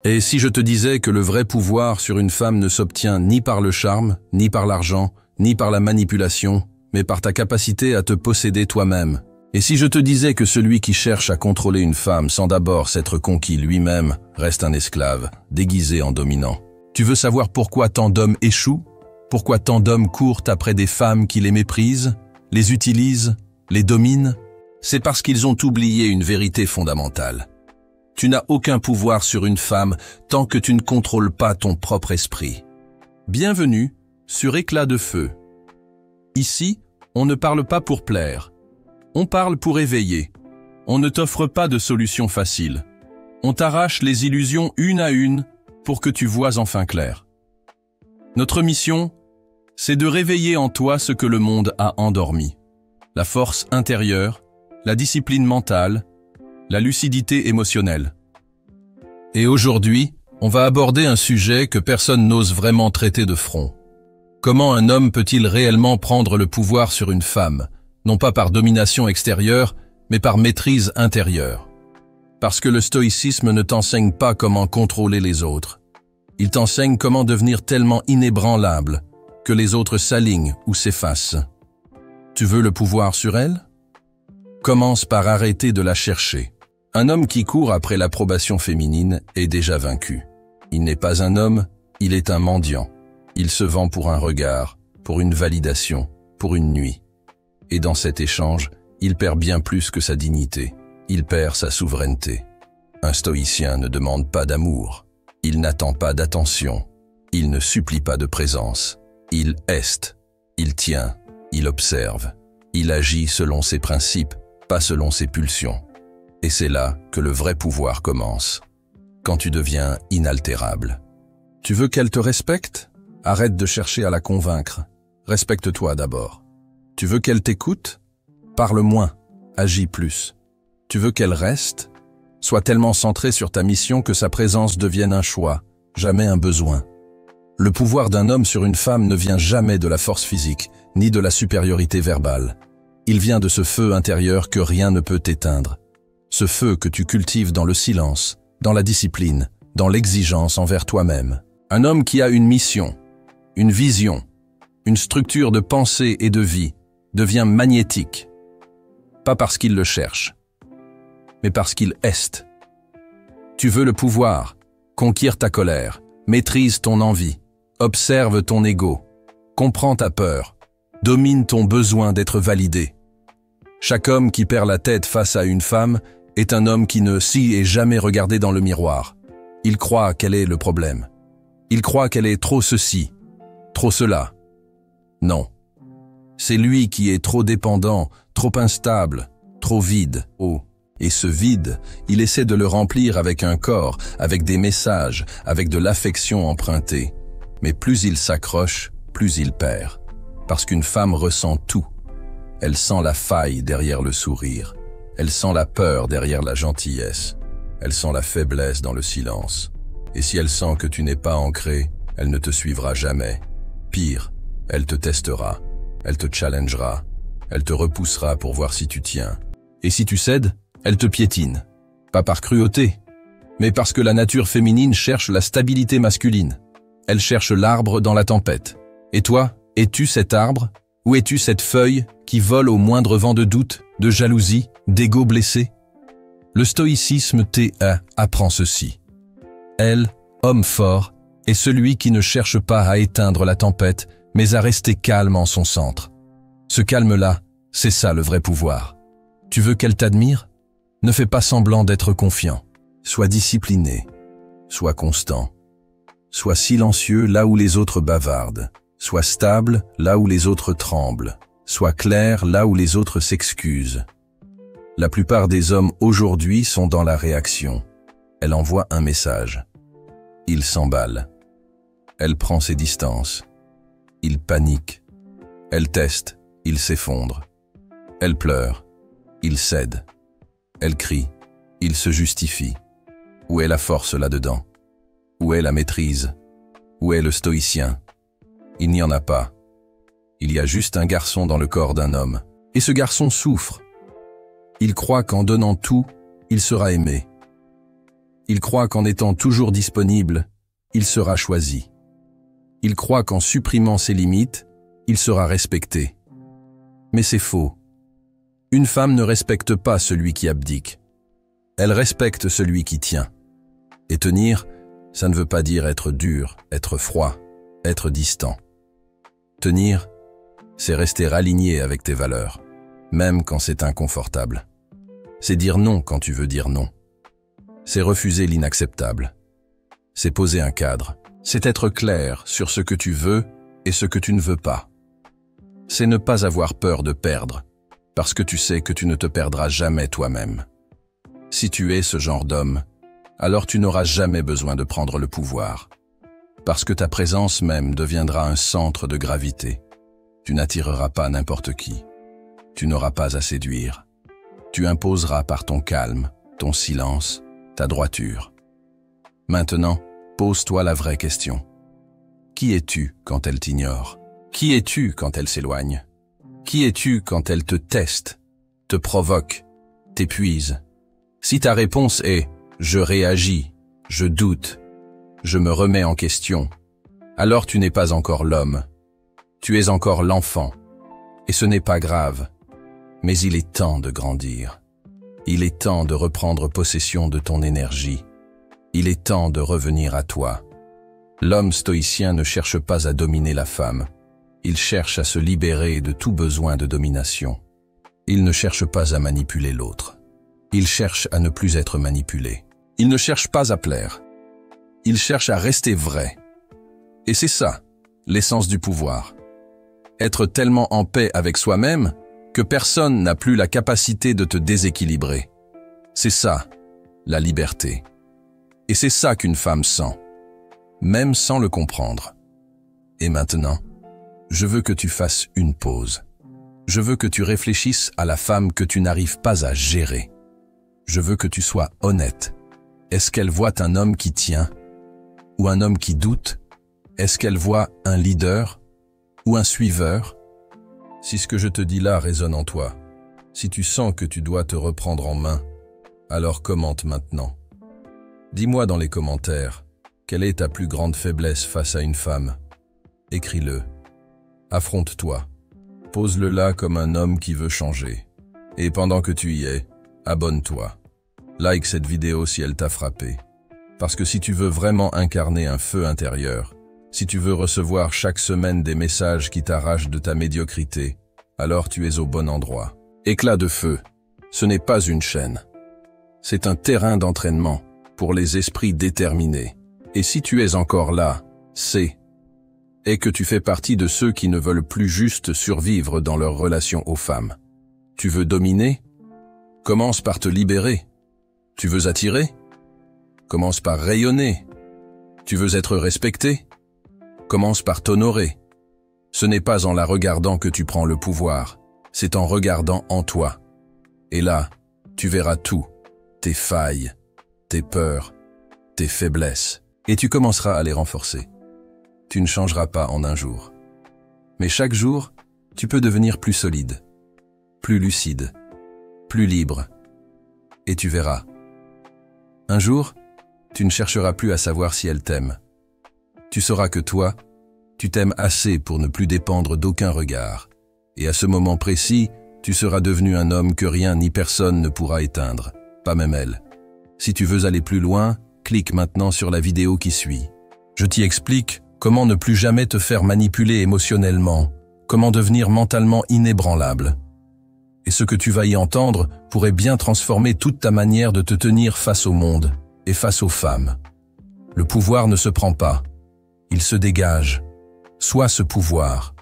Et si je te disais que le vrai pouvoir sur une femme ne s'obtient ni par le charme, ni par l'argent, ni par la manipulation, mais par ta capacité à te posséder toi-même? Et si je te disais que celui qui cherche à contrôler une femme sans d'abord s'être conquis lui-même reste un esclave, déguisé en dominant? Tu veux savoir pourquoi tant d'hommes échouent? Pourquoi tant d'hommes courent après des femmes qui les méprisent, les utilisent, les dominent? C'est parce qu'ils ont oublié une vérité fondamentale. Tu n'as aucun pouvoir sur une femme tant que tu ne contrôles pas ton propre esprit. Bienvenue sur Éclat de feu. Ici, on ne parle pas pour plaire. On parle pour éveiller. On ne t'offre pas de solution facile. On t'arrache les illusions une à une pour que tu vois enfin clair. Notre mission, c'est de réveiller en toi ce que le monde a endormi. La force intérieure, la discipline mentale, la lucidité émotionnelle. Et aujourd'hui, on va aborder un sujet que personne n'ose vraiment traiter de front. Comment un homme peut-il réellement prendre le pouvoir sur une femme, non pas par domination extérieure, mais par maîtrise intérieure? Parce que le stoïcisme ne t'enseigne pas comment contrôler les autres. Il t'enseigne comment devenir tellement inébranlable que les autres s'alignent ou s'effacent. Tu veux le pouvoir sur elle? Commence par arrêter de la chercher. Un homme qui court après l'approbation féminine est déjà vaincu. Il n'est pas un homme, il est un mendiant. Il se vend pour un regard, pour une validation, pour une nuit. Et dans cet échange, il perd bien plus que sa dignité. Il perd sa souveraineté. Un stoïcien ne demande pas d'amour. Il n'attend pas d'attention. Il ne supplie pas de présence. Il est. Il tient. Il observe. Il agit selon ses principes, pas selon ses pulsions. Et c'est là que le vrai pouvoir commence. Quand tu deviens inaltérable. Tu veux qu'elle te respecte? Arrête de chercher à la convaincre. Respecte-toi d'abord. Tu veux qu'elle t'écoute? Parle moins, agis plus. Tu veux qu'elle reste? Sois tellement centré sur ta mission que sa présence devienne un choix, jamais un besoin. Le pouvoir d'un homme sur une femme ne vient jamais de la force physique, ni de la supériorité verbale. Il vient de ce feu intérieur que rien ne peut éteindre. Ce feu que tu cultives dans le silence, dans la discipline, dans l'exigence envers toi-même. Un homme qui a une mission, une vision, une structure de pensée et de vie devient magnétique. Pas parce qu'il le cherche, mais parce qu'il est. Tu veux le pouvoir, conquiers ta colère, maîtrise ton envie, observe ton ego, comprends ta peur, domine ton besoin d'être validé. Chaque homme qui perd la tête face à une femme est un homme qui ne s'y est jamais regardé dans le miroir. Il croit qu'elle est le problème. Il croit qu'elle est trop ceci, trop cela. Non. C'est lui qui est trop dépendant, trop instable, trop vide. Oh. Et ce vide, il essaie de le remplir avec un corps, avec des messages, avec de l'affection empruntée. Mais plus il s'accroche, plus il perd. Parce qu'une femme ressent tout. Elle sent la faille derrière le sourire. Elle sent la peur derrière la gentillesse. Elle sent la faiblesse dans le silence. Et si elle sent que tu n'es pas ancré, elle ne te suivra jamais. Pire, elle te testera. Elle te challengera. Elle te repoussera pour voir si tu tiens. Et si tu cèdes, elle te piétine. Pas par cruauté, mais parce que la nature féminine cherche la stabilité masculine. Elle cherche l'arbre dans la tempête. Et toi, es-tu cet arbre? Ou es-tu cette feuille qui vole au moindre vent de doute, de jalousie, d'ego blessé? Le stoïcisme apprend ceci. Elle, homme fort, est celui qui ne cherche pas à éteindre la tempête, mais à rester calme en son centre. Ce calme-là, c'est ça le vrai pouvoir. Tu veux qu'elle t'admire? Ne fais pas semblant d'être confiant. Sois discipliné. Sois constant. Sois silencieux là où les autres bavardent. Sois stable là où les autres tremblent. Sois clair là où les autres s'excusent. La plupart des hommes aujourd'hui sont dans la réaction. Elle envoie un message. Il s'emballe. Elle prend ses distances. Il panique. Elle teste. Il s'effondre. Elle pleure. Il cède. Elle crie. Il se justifie. Où est la force là-dedans? Où est la maîtrise? Où est le stoïcien? Il n'y en a pas. Il y a juste un garçon dans le corps d'un homme. Et ce garçon souffre. Il croit qu'en donnant tout, il sera aimé. Il croit qu'en étant toujours disponible, il sera choisi. Il croit qu'en supprimant ses limites, il sera respecté. Mais c'est faux. Une femme ne respecte pas celui qui abdique. Elle respecte celui qui tient. Et tenir, ça ne veut pas dire être dur, être froid, être distant. Tenir, c'est rester aligné avec tes valeurs, même quand c'est inconfortable. C'est dire non quand tu veux dire non. C'est refuser l'inacceptable. C'est poser un cadre. C'est être clair sur ce que tu veux et ce que tu ne veux pas. C'est ne pas avoir peur de perdre, parce que tu sais que tu ne te perdras jamais toi-même. Si tu es ce genre d'homme, alors tu n'auras jamais besoin de prendre le pouvoir, parce que ta présence même deviendra un centre de gravité. Tu n'attireras pas n'importe qui. Tu n'auras pas à séduire. Tu imposeras par ton calme, ton silence, ta droiture. Maintenant, pose-toi la vraie question. Qui es-tu quand elle t'ignore? Qui es-tu quand elle s'éloigne? Qui es-tu quand elle te teste, te provoque, t'épuise? Si ta réponse est « je réagis, je doute, je me remets en question », alors tu n'es pas encore l'homme. Tu es encore l'enfant. Et ce n'est pas grave. Mais il est temps de grandir. Il est temps de reprendre possession de ton énergie. Il est temps de revenir à toi. L'homme stoïcien ne cherche pas à dominer la femme. Il cherche à se libérer de tout besoin de domination. Il ne cherche pas à manipuler l'autre. Il cherche à ne plus être manipulé. Il ne cherche pas à plaire. Il cherche à rester vrai. Et c'est ça, l'essence du pouvoir. Être tellement en paix avec soi-même que personne n'a plus la capacité de te déséquilibrer. C'est ça, la liberté. Et c'est ça qu'une femme sent, même sans le comprendre. Et maintenant, je veux que tu fasses une pause. Je veux que tu réfléchisses à la femme que tu n'arrives pas à gérer. Je veux que tu sois honnête. Est-ce qu'elle voit un homme qui tient? Ou un homme qui doute? Est-ce qu'elle voit un leader? Ou un suiveur? Si ce que je te dis là résonne en toi, si tu sens que tu dois te reprendre en main, alors commente maintenant. Dis-moi dans les commentaires, quelle est ta plus grande faiblesse face à une femme? Écris-le. Affronte-toi. Pose-le là comme un homme qui veut changer. Et pendant que tu y es, abonne-toi. Like cette vidéo si elle t'a frappé. Parce que si tu veux vraiment incarner un feu intérieur, si tu veux recevoir chaque semaine des messages qui t'arrachent de ta médiocrité, alors tu es au bon endroit. Éclat de feu, ce n'est pas une chaîne. C'est un terrain d'entraînement pour les esprits déterminés. Et si tu es encore là, c'est que tu fais partie de ceux qui ne veulent plus juste survivre dans leur relation aux femmes. Tu veux dominer? Commence par te libérer. Tu veux attirer? Commence par rayonner. Tu veux être respecté? Commence par t'honorer. Ce n'est pas en la regardant que tu prends le pouvoir, c'est en regardant en toi. Et là, tu verras tout, tes failles, tes peurs, tes faiblesses, et tu commenceras à les renforcer. Tu ne changeras pas en un jour. Mais chaque jour, tu peux devenir plus solide, plus lucide, plus libre. Et tu verras. Un jour, tu ne chercheras plus à savoir si elle t'aime. Tu sauras que toi, tu t'aimes assez pour ne plus dépendre d'aucun regard. Et à ce moment précis, tu seras devenu un homme que rien ni personne ne pourra éteindre, pas même elle. Si tu veux aller plus loin, clique maintenant sur la vidéo qui suit. Je t'y explique comment ne plus jamais te faire manipuler émotionnellement, comment devenir mentalement inébranlable. Et ce que tu vas y entendre pourrait bien transformer toute ta manière de te tenir face au monde et face aux femmes. Le pouvoir ne se prend pas. Il se dégage. Sois ce pouvoir.